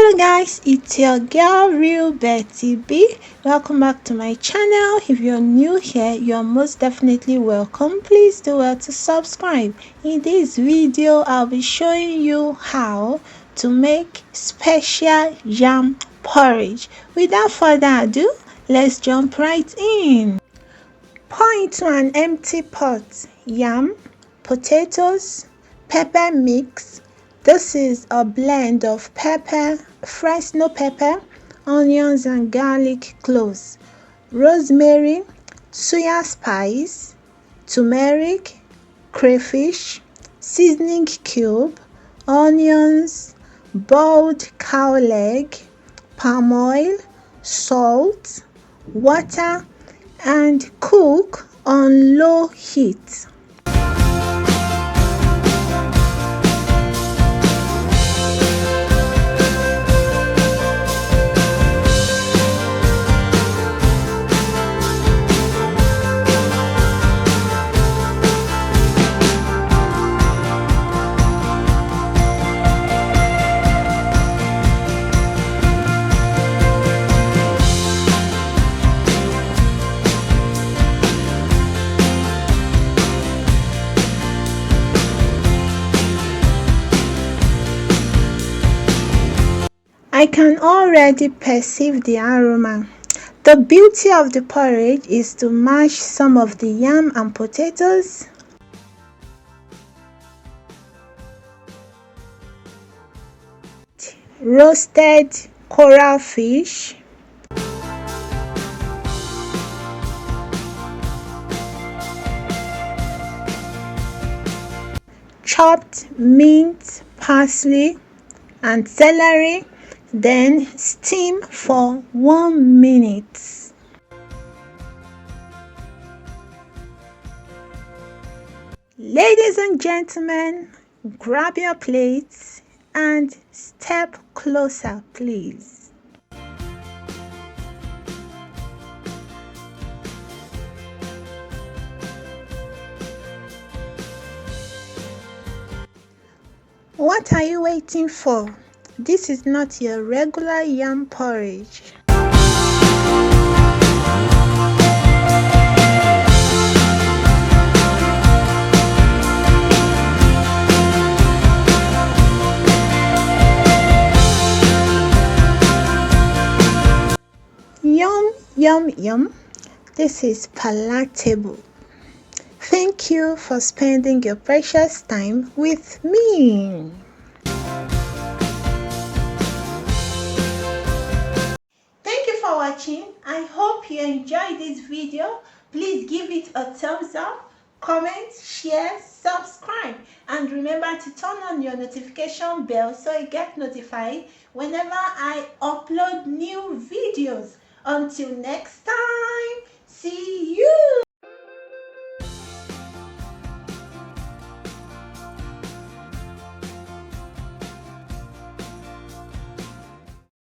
Hello guys, it's your girl Real Betty B. Welcome back to my channel. If you're new here, you're most definitely welcome. Please do well to subscribe. In this video, I'll be showing you how to make special yam porridge. Without further ado, let's jump right in. Pour into an empty pot yam, potatoes, pepper mix. This is a blend of pepper, Fresno pepper, onions and garlic cloves, rosemary, Suya spice, turmeric, crayfish, seasoning cube, onions, boiled cow leg, palm oil, salt, water, and cook on low heat. I can already perceive the aroma. The beauty of the porridge is to mash some of the yam and potatoes, roasted coral fish, chopped mint, parsley, and celery. Then steam for 1 minute. Ladies and gentlemen, grab your plates and step closer, please. What are you waiting for? This is not your regular yam porridge. Yum, yum, yum. This is palatable. Thank you for spending your precious time with me. Watching. I hope you enjoyed this video. Please give it a thumbs up, comment, share, subscribe, and remember to turn on your notification bell so you get notified whenever I upload new videos. Until next time, see you.